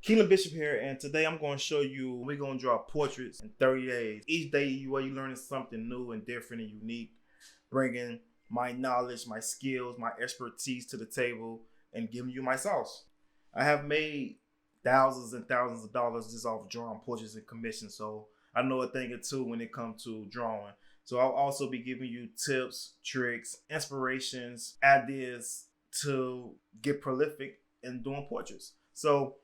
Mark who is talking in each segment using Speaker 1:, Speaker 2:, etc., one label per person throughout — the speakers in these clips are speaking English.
Speaker 1: Keleen Bishop here, and today I'm going to show you, we're going to draw portraits in 30 days. Each day you're learning something new and different and unique, bringing my knowledge, my skills, my expertise to the table, and giving you my sauce. I have made thousands and thousands of dollars just off drawing portraits and commissions, so I know a thing or two when it comes to drawing. So I'll also be giving you tips, tricks, inspirations, ideas to get prolific in doing portraits. So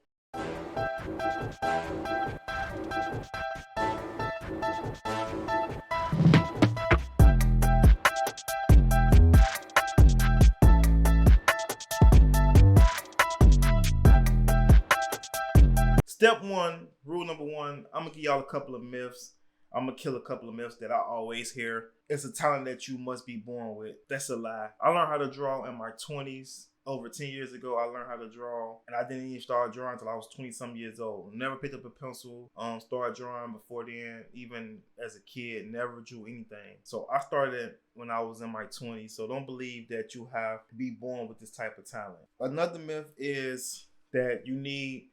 Speaker 1: step one, rule number one, I'm gonna give y'all a couple of myths. I'm gonna kill a couple of myths that I always hear. It's a talent that you must be born with. That's a lie. I learned how to draw in my 20s. Over 10 years ago, I learned how to draw, and I didn't even start drawing until I was 20-some years old. Never picked up a pencil, started drawing before then. Even as a kid, never drew anything. So I started when I was in my 20s, so don't believe that you have to be born with this type of talent. Another myth is that you need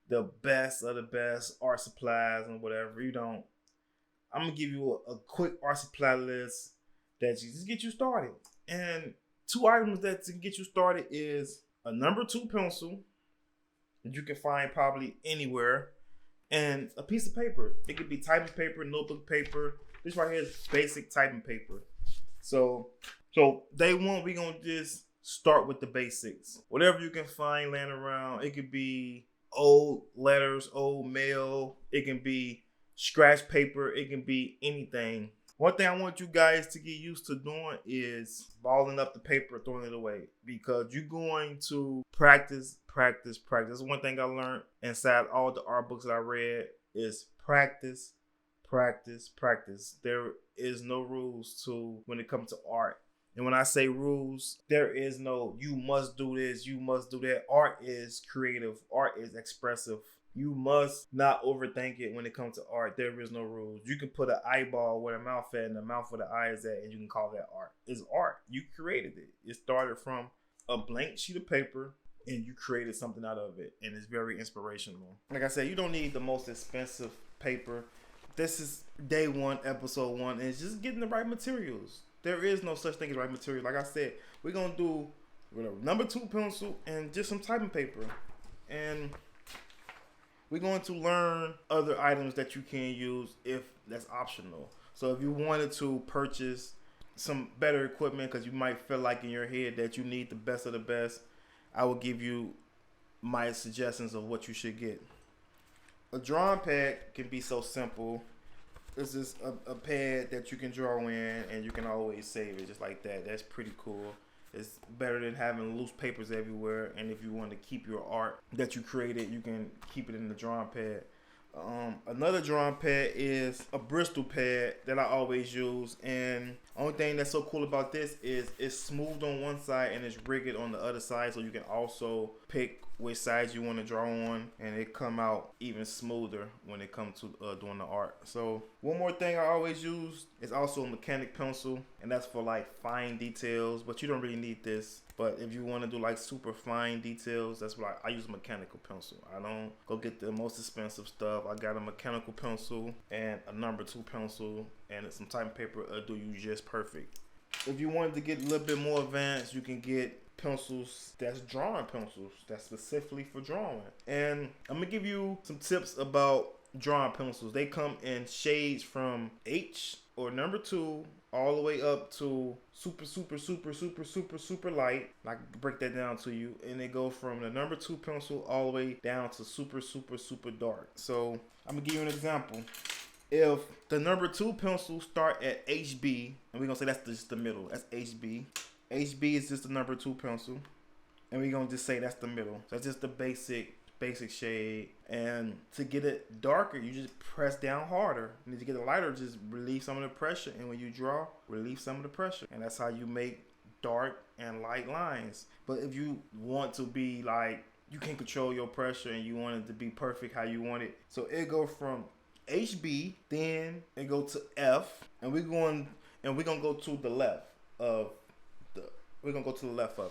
Speaker 1: the best of the best art supplies and whatever. You don't. I'm going to give you a quick art supply list that just get you started. And two items that to get you started is a number 2 pencil that you can find probably anywhere, and a piece of paper. It could be typing paper, notebook paper. This right here is basic typing paper. So day one, we're gonna just start with the basics. Whatever you can find laying around. It could be old letters, old mail. It can be scratch paper. It can be anything. One thing I want you guys to get used to doing is balling up the paper, throwing it away, because you're going to practice. That's one thing I learned inside all the art books that I read is practice. There is no rules to when it comes to art. And when I say rules, there is no you must do this, you must do that. Art is creative. Art is expressive. You must not overthink it when it comes to art. There is no rules. You can put an eyeball where the mouth at and the mouth where the eye is at, and you can call that art. It's art. You created it. It started from a blank sheet of paper, and you created something out of it, and it's very inspirational. Like I said, you don't need the most expensive paper. This is day one, episode 1, and it's just getting the right materials. There is no such thing as right material. Like I said, we're going to do with a number 2 pencil and just some typing paper. And we're going to learn other items that you can use if that's optional. So if you wanted to purchase some better equipment because you might feel like in your head that you need the best of the best, I will give you my suggestions of what you should get. A drawing pad can be so simple. This is a pad that you can draw in and you can always save it just like that. That's pretty cool. It's better than having loose papers everywhere. And if you want to keep your art that you created, you can keep it in the drawing pad. Another drawing pad is a Bristol pad that I always use. And only thing that's so cool about this is it's smooth on one side and it's rigged on the other side. So you can also pick which sides you want to draw on, and it come out even smoother when it comes to doing the art. So one more thing I always use is also a mechanic pencil, and that's for like fine details, but you don't really need this. But if you want to do like super fine details, that's what I use a mechanical pencil. I don't go get the most expensive stuff. I got a mechanical pencil and a number 2 pencil and some typing paper do you just perfect. If you wanted to get a little bit more advanced, you can get pencils that's drawing pencils that's specifically for drawing. And I'm gonna give you some tips about drawing pencils. They come in shades from H or number 2 all the way up to super light. I can break that down to you, and they go from the number 2 pencil all the way down to super dark. So I'm gonna give you an example. If the number 2 pencil start at HB, and we're gonna say that's just the middle, that's HB. HB is just the number 2 pencil, and we're gonna just say that's the middle. So that's just the basic shade. And to get it darker, you just press down harder. And to get it lighter, just relieve some of the pressure. And when you draw, relieve some of the pressure. And that's how you make dark and light lines. But if you want to be like, you can control your pressure and you want it to be perfect how you want it, so it go from HB, then it go to F, and we're gonna go to the left of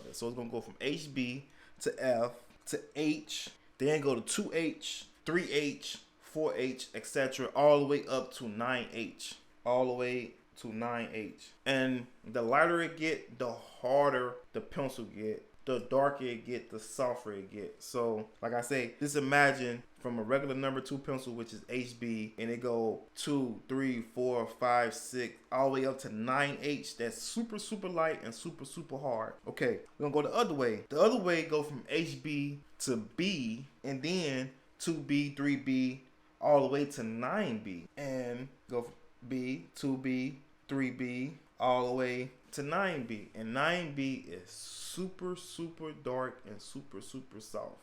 Speaker 1: it. So it's gonna go from HB to F to H, Then go to 2H, 3H, 4H, etc. all the way up to 9H. All the way to 9H. And the lighter it get, the harder the pencil get. The darker it get, the softer it get. So, like I say, just imagine from a regular number 2 pencil, which is HB, and it go 2, 3, 4, 5, 6, all the way up to 9H. That's super, super light and super, super hard. Okay, we're gonna go the other way. The other way go from HB to B, and then 2B, 3B, all the way to 9B. And go from B, 2B, 3B, all the way to 9B. And 9B is super, super dark and super, super soft.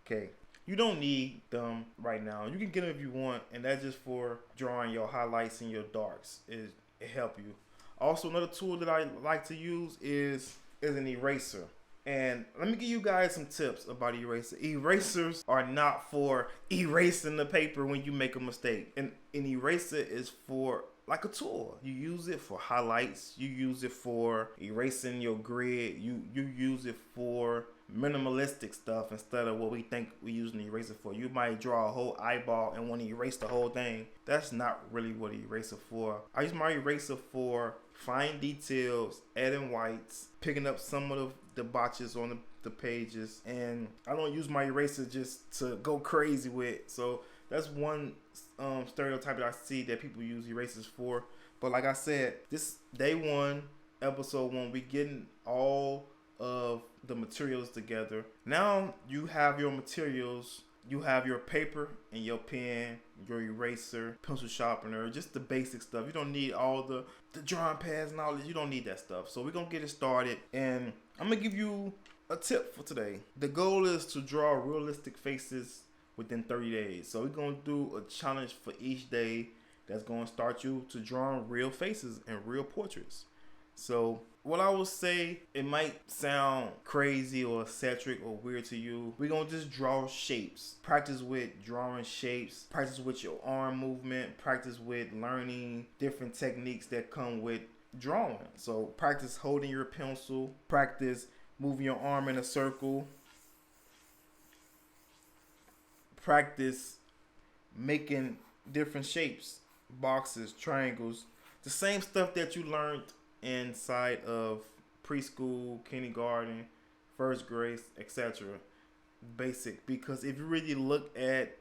Speaker 1: Okay, you don't need them right now. You can get them if you want, and that's just for drawing your highlights and your darks. It help you. Also, another tool that I like to use is an eraser. And let me give you guys some tips about erasers. Erasers are not for erasing the paper when you make a mistake. An eraser is for like a tool. You use it for highlights. You use it for erasing your grid. You use it for minimalistic stuff instead of what we think we use an eraser for. You might draw a whole eyeball and want to erase the whole thing. That's not really what an eraser for. I use my eraser for fine details, adding whites, picking up some of the botches on the pages, and I don't use my eraser just to go crazy with. So that's one stereotype that I see that people use erasers for. But like I said, this day 1, episode 1, we getting all of the materials together. Now you have your materials. You have your paper and your pen, your eraser, pencil sharpener, just the basic stuff. You don't need all the drawing pads and all that. You don't need that stuff. So we're going to get it started. And I'm going to give you a tip for today. The goal is to draw realistic faces within 30 days. So we're going to do a challenge for each day that's going to start you to drawing real faces and real portraits. So what I will say, it might sound crazy or eccentric or weird to you. We're going to just draw shapes. Practice with drawing shapes. Practice with your arm movement. Practice with learning different techniques that come with drawing. So practice holding your pencil. Practice moving your arm in a circle. Practice making different shapes. Boxes, triangles. The same stuff that you learned inside of preschool, kindergarten, first grade, etc. Basic. Because if you really look at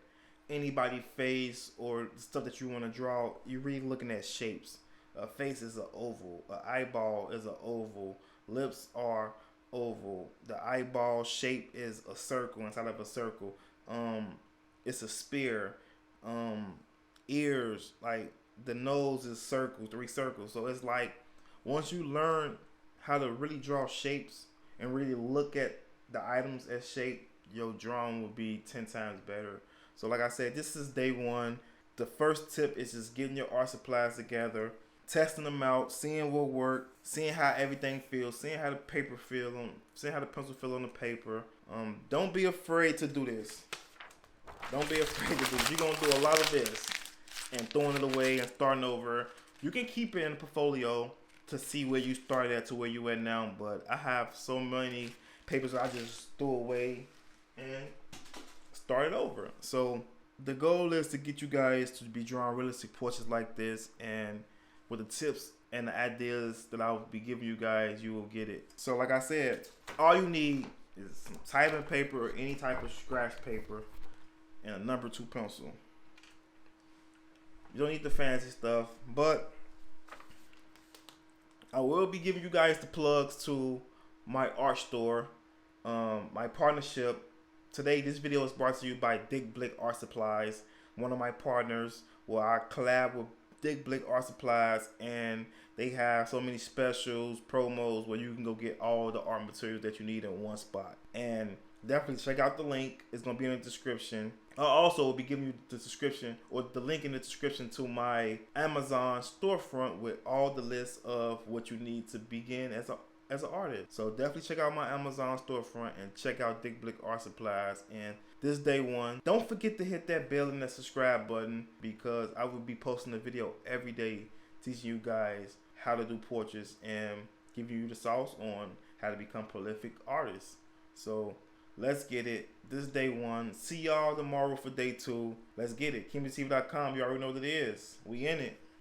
Speaker 1: anybody's face or the stuff that you want to draw, you're really looking at shapes. A face is an oval. An eyeball is an oval. Lips are oval. The eyeball shape is a circle inside of a circle. It's a spear. Ears, like the nose is circles, 3 circles. So it's like once you learn how to really draw shapes and really look at the items as shape, your drawing will be 10 times better. So like I said, this is day 1. The first tip is just getting your art supplies together, testing them out, seeing what works, seeing how everything feels, seeing how the paper feels, seeing how the pencil feels on the paper. Don't be afraid to do this. Don't be afraid to do this. You're going to do a lot of this and throwing it away and starting over. You can keep it in a portfolio to see where you started at to where you at now, but I have so many papers I just threw away and started over. So the goal is to get you guys to be drawing realistic portraits like this, and with the tips and the ideas that I will be giving you guys, you will get it. So like I said, all you need is some typing paper or any type of scratch paper and a number 2 pencil. You don't need the fancy stuff, but I will be giving you guys the plugs to my art store, my partnership. Today, this video is brought to you by Blick Art Supplies, one of my partners, where I collab with Blick Art Supplies, and they have so many specials, promos, where you can go get all the art materials that you need in one spot. And definitely check out the link. It's going to be in the description. I'll also be giving you the description or the link in the description to my Amazon storefront with all the lists of what you need to begin as an artist. So definitely check out my Amazon storefront and check out Blick Art Supplies. And this day 1, don't forget to hit that bell and that subscribe button, because I will be posting a video every day teaching you guys how to do portraits and giving you the sauce on how to become prolific artists. So Let's get it. This is day 1. See y'all tomorrow for day 2. Let's get it. KelenBishop.com. You already know what it is. We in it.